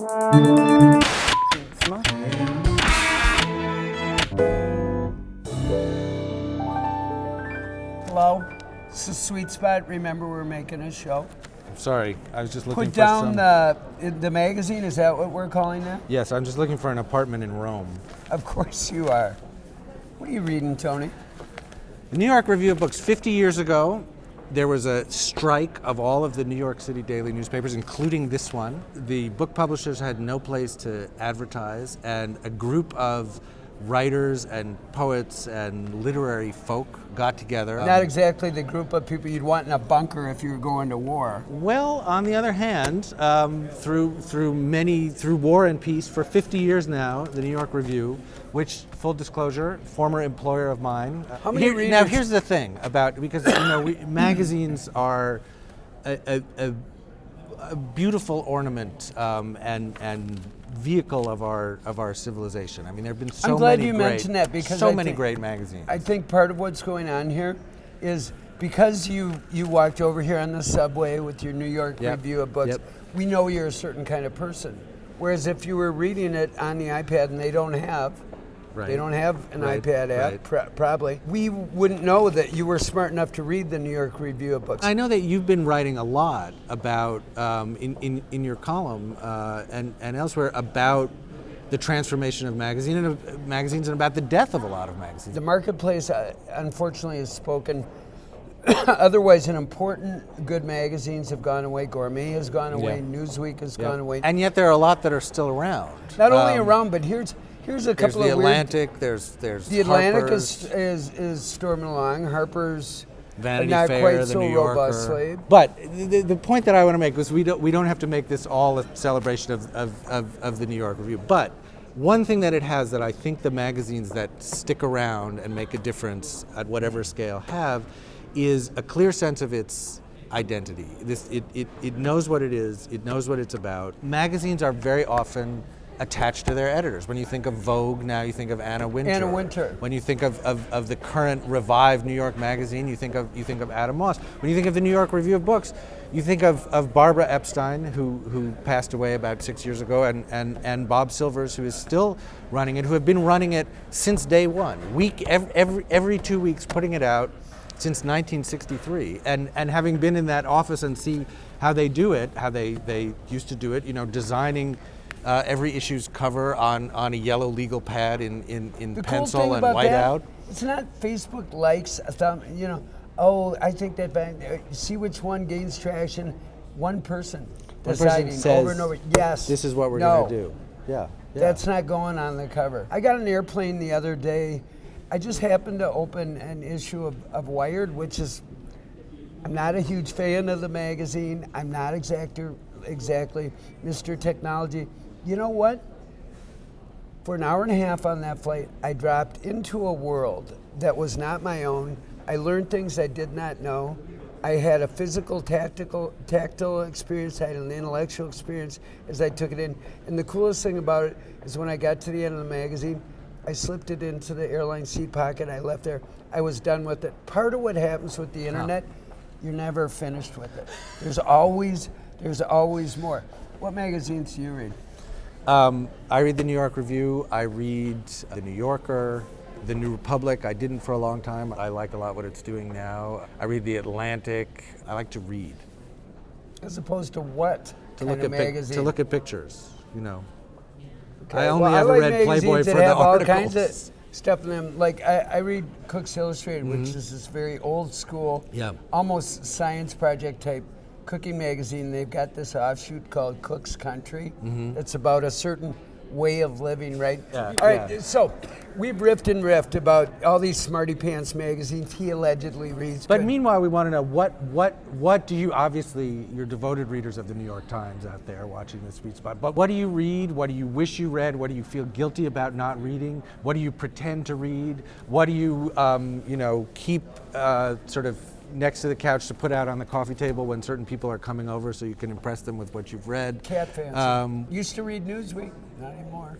Hello, it's the Sweet Spot. Remember, we're making a show. Sorry, I was just looking Put for down some... the magazine, is that what we're calling that? Yes, I'm just looking for an apartment in Rome. Of course you are. What are you reading, Tony? The New York Review of Books. 50 years ago, there was a strike of all of the New York City daily newspapers, including this one. The book publishers had no place to advertise, and a group of writers and poets and literary folk got together. Not exactly the group of people you'd want in a bunker if you were going to war. Well, on the other hand, through war and peace, for 50 years now, the New York Review, which, full disclosure, former employer of mine. How many readers? Now, here's the thing about, because magazines are a beautiful ornament and vehicle of our civilization. I mean, there have been so many mentioned that, because so many great magazines. I think part of what's going on here is because you walked over here on the subway with your New York Review of Books, we know you're a certain kind of person. Whereas if you were reading it on the iPad and they don't have an iPad app, probably, we wouldn't know that you were smart enough to read the New York Review of Books. I know that you've been writing a lot about, in your column and elsewhere, about the transformation of magazines and about the death of a lot of magazines. The marketplace, unfortunately, has spoken. Otherwise, important good magazines have gone away. Gourmet has gone away. Newsweek has gone away. And yet there are a lot that are still around. Not only around, but here's a couple of the Atlantic. There's the Atlantic is storming along. Harper's Vanity not Fair, quite the so New Yorker. robustly. But the point that I want to make is we don't have to make this all a celebration of the New York Review. But one thing that it has that I think the magazines that stick around and make a difference at whatever scale have is a clear sense of its identity. It knows what it is. It knows what it's about. Magazines are very often attached to their editors. When you think of Vogue, now you think of Anna Wintour. Anna Wintour. When you think of the current revived New York Magazine, you think of Adam Moss. When you think of the New York Review of Books, you think of Barbara Epstein, who passed away about 6 years ago, and Bob Silvers, who is still running it, who have been running it since day one, every 2 weeks, putting it out since 1963, and having been in that office and see how they do it, how they used to do it, designing every issue's cover on a yellow legal pad in pencil and whiteout. It's not Facebook likes, I think that, see which one gains traction. One person deciding says, over and over, yes, this is what we're going to do. Yeah. That's not going on the cover. I got an airplane the other day. I just happened to open an issue of Wired, which is, I'm not a huge fan of the magazine. I'm not exactly Mr. Technology. You know what? For an hour and a half on that flight, I dropped into a world that was not my own. I learned things I did not know. I had a physical, tactile experience. I had an intellectual experience as I took it in. And the coolest thing about it is when I got to the end of the magazine, I slipped it into the airline seat pocket. I left there. I was done with it. Part of what happens with the internet, you're never finished with it. There's always more. What magazines do you read? I read the New York Review. I read the New Yorker, the New Republic. I didn't for a long time. I like a lot what it's doing now. I read the Atlantic. I like to read. As opposed to what? To look at pictures. Okay. I only ever read Playboy for the have articles. All kinds of stuff in them. Like I read Cook's Illustrated, which is this very old school, almost science project type cooking magazine. They've got this offshoot called Cook's Country. It's about a certain way of living, right? Yeah, all right, so we've riffed about all these smarty pants magazines he allegedly reads. But meanwhile, we want to know what do you, obviously you're devoted readers of the New York Times out there watching the Sweet Spot, but what do you read? What do you wish you read? What do you feel guilty about not reading? What do you pretend to read? What do you, keep sort of next to the couch to put out on the coffee table when certain people are coming over so you can impress them with what you've read? Cat fancy. Used to read Newsweek, not anymore.